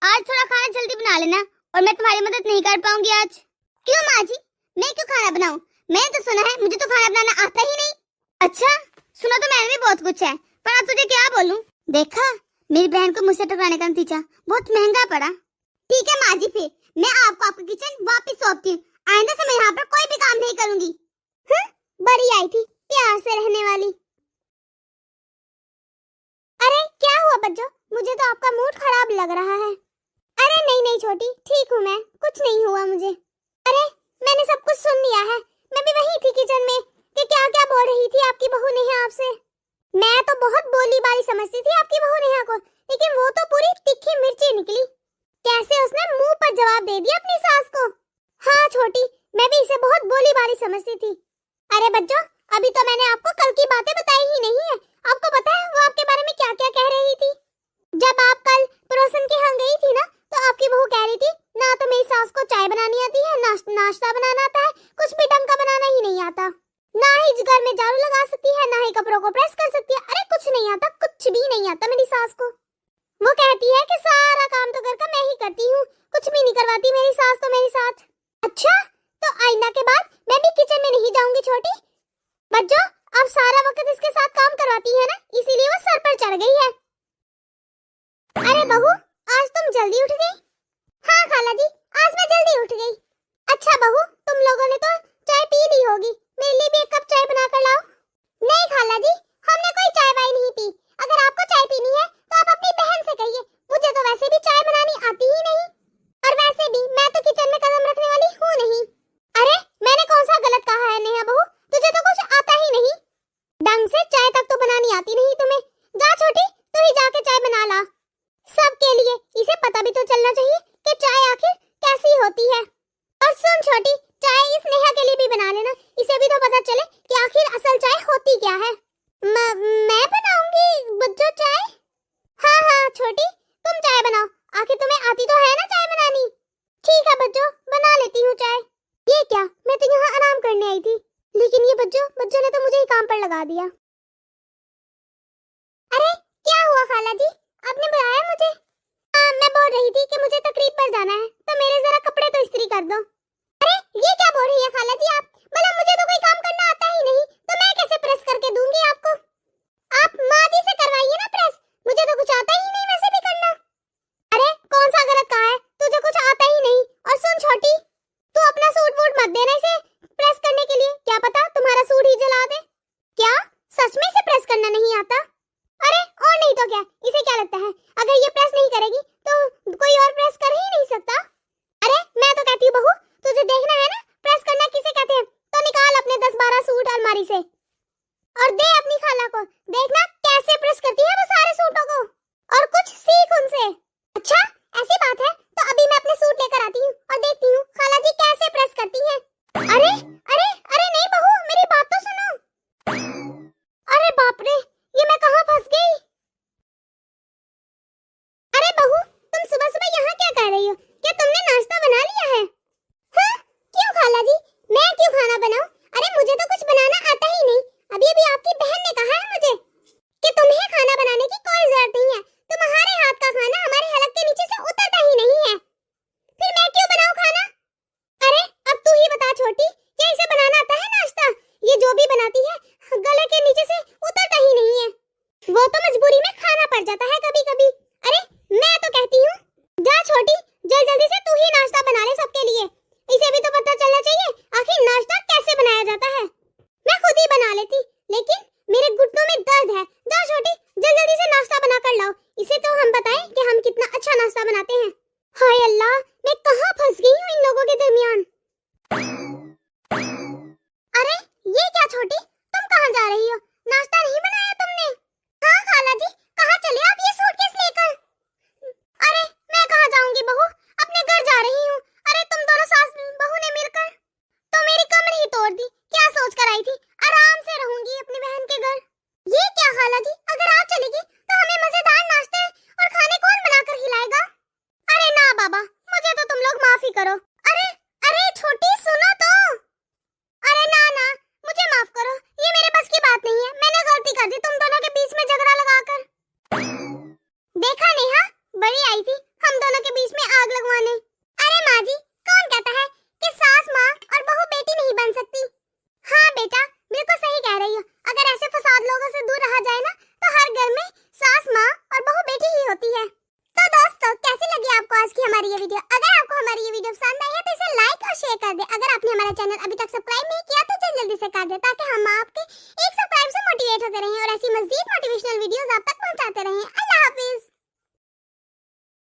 आज थोड़ा खाना जल्दी बना लेना, और मैं तुम्हारी मदद नहीं कर पाऊंगी आज। क्यों माँ जी, मैं क्यों खाना बनाऊं? मैंने तो सुना है मुझे तो खाना बनाना आता ही नहीं। अच्छा, सुना तो मैंने भी बहुत कुछ है, पर अब तुझे क्या बोलूं? देखा, मेरी बहन को मुझसे टकराने का नतीजा बहुत महंगा पड़ा। ठीक है माँ जी, फिर मैं आपको आपका किचन वापस सौंपती हूँ, आइंदा से मैं यहाँ पर कोई भी काम नहीं करूंगी। बड़ी आई थी प्यार से रहने वाली। अरे क्या हुआ बच्चों, मुझे तो आपका मूड खराब लग रहा है। अरे नहीं नहीं छोटी, ठीक हूँ मैं, कुछ नहीं हुआ मुझे। अरे मैंने सब कुछ सुन लिया है, मैं भी वही थी किचन में कि क्या क्या बोल रही थी आपकी बहू नेहा आपसे। मैं तो बहुत बोली बाली समझती थी आपकी बहू नेहा को, लेकिन वो तो पूरी तीखी मिर्ची निकली। कैसे उसने मुंह पर जवाब दे दिया अपनी सास को। हाँ छोटी, मैं भी इसे बहुत बोली बाली समझती थी। अरे बच्चों, अभी तो मैंने आपको कल की बातें बताई ही नहीं है। आपको पता है वो आपके बारे में क्या क्या कह रही थी? जब आप कल पड़ोसन के यहाँ गई थी ना, तो आपकी बहू कह रही थी ना तो मेरी सास को चाय बनानी आती है, नाश्ता बनाना आता है, कुछ भी ढंग का बनाना ही नहीं आता। ना ही घर में झाड़ू लगा सकती है, ना ही कपड़ों को प्रेस कर सकती है। अरे कुछ नहीं आता, कुछ भी नहीं आता मेरी सास को। वो कहती है कि सारा काम तो घर का मैं ही करती हूँ, कुछ भी नहीं करवाती मेरी सास तो मेरे साथ। अच्छा, तो आइंदा के बाद मैं भी किचन में नहीं जाऊंगी छोटी। बच्चों, आप सारा वक्त इसके साथ काम करवाती है ना, इसीलिए वो सर पर चढ़ गई है। अरे बहू, आज तुम जल्दी उठ गई? हाँ खाला जी, आज मैं जल्दी उठ गई। अच्छा बहू, तुम लोगों ने तो चाय पी ली होगी, मेरे लिए भी एक कप चाय बना कर लाओ। नहीं खाला जी, हमने कोई चाय वाय नहीं पी। अगर आपको चाय पीनी है तो आप अपनी बहन से कहिए, मुझे तो वैसे भी चाय बनानी आती ही नहीं, और वैसे भी मैं तो किचन में कदम रखने वाली हूँ नहीं। अरे मैंने कौन सा गलत कहा है नेहा बहू, तुझे तो कुछ आता ही नहीं, ढंग से चाय तक तो बनानी आती नहीं तुम्हें। जा छोटी, तू ही जाके चाय बना ला। सबके लिए इसे पता भी तो चलना चाहिए कि चाय आखिर कैसी होती है। और सुन छोटी, चाय इस नेहा के लिए भी बना लेना, इसे भी तो पता चले कि आखिर असल चाय होती क्या है। मैं बनाऊंगी बच्चों चाय? हाँ हाँ छोटी, तुम चाय बनाओ, आखिर तुम्हें आती तो है ना चाय बनानी। ठीक है बच्चों, बना लेती हूँ चाय। ये क्या, मैं तो यहाँ आराम करने आई थी, लेकिन ये बच्चों ने तो मुझे ही काम पर लगा दिया। अरे क्या हुआ खाला जी, आपने बुलाया मुझे? हाँ, मैं बोल रही थी कि मुझे तकरीब पर जाना है, तो मेरे जरा कपड़े तो इस्त्री कर दो। अरे ये क्या बोल रही है खाला जी आप? भला मुझे तो कोई काम करना आता ही नहीं, तो मैं कैसे प्रेस करके दूंगी आपको? आप माँ जी से करवाइए ना प्रेस, मुझे तो कुछ आता ही नहीं वैसे भी करना। अरे कौन सा गलत कहा है, तुझे कुछ आता ही नहीं। और सुन छोटी, तू अपना सूट वूट मत देना इसे प्रेस करने के लिए, क्या पता तुम्हारा सूट ही जला दे। क्या सच में इसे प्रेस करना नहीं आता? अरे और नहीं तो क्या, इसे क्या लगता है अगर ये प्रेस नहीं करेगी तो कोई और कभी कभी। अरे मैं तो कहती हूँ जा छोटी, जल्दी से तू ही नाश्ता बना ले सबके लिए। इसे भी तो पता चलना चाहिए आखिर नाश्ता कैसे बनाया जाता है। मैं खुद ही बना लेती, लेकिन मेरे घुटनों में दर्द है। जा छोटी, जल्दी से नाश्ता बना कर लाओ। इसे तो हम बताएं कि हम कितना अच्छा नाश्ता बनाते हैं। हाय अल्लाह, मैं कहाँ फंस गई हूँ इन लोगों के दरमियान। अरे ये क्या छोटी, तुम कहाँ जा रही हो? नाश्ता नहीं बनाया तुमने? हाँ खाला जी, कहाँ चले आप ये सूटकेस लेकर? अरे मैं कहाँ जाऊंगी बहू, अपने घर जा रही हूँ। अरे तुम दोनों सास बहू ने मिलकर तो मेरी कमर ही तोड़ दी। क्या सोच कर आई थी आराम से रहूंगी अपनी बहन के घर। ये क्या खाला जी, अगर आप चलेगी तो हमें मजेदार नाश्ते और खाने कौन बनाकर खिलाएगा? अरे ना बाबा, मुझे तो तुम लोग माफ ही करो। अरे अरे छोटी सुनो तो। अरे ना ना, मुझे माफ करो, ये मेरे बस की बात नहीं है। मैंने गलती कर दी तुम दोनों के बीच में झगड़ा लगाकर। देखा नेहा, बड़ी आई थी हम दोनों के बीच में आग लगवाने। अरे माँ जी, कौन कहता है कि सास माँ और बहू बेटी नहीं बन सकती? हाँ बेटा, बिल्कुल सही कह रही हो। अगर ऐसे फसाद लोगों से दूर रहा जाए ना, तो हर घर में सास माँ और बहू बेटी ही होती है। तो दोस्तों, कैसी लगी आपको आज की हमारी ये वीडियो? अगर आपको हमारी ये वीडियो पसंद आई है तो इसे लाइक और शेयर कर दे। अगर आपने हमारा चैनल अभी तक सब्सक्राइब नहीं किया तो जल्दी से कर दे, ताकि हम आपके एक सब्सक्राइब से मोटिवेट होते रहें और ऐसी मज़ीद मोटिवेशनल वीडियोस आप तक पहुंचाते रहें। अल्लाह हाफ़िज़।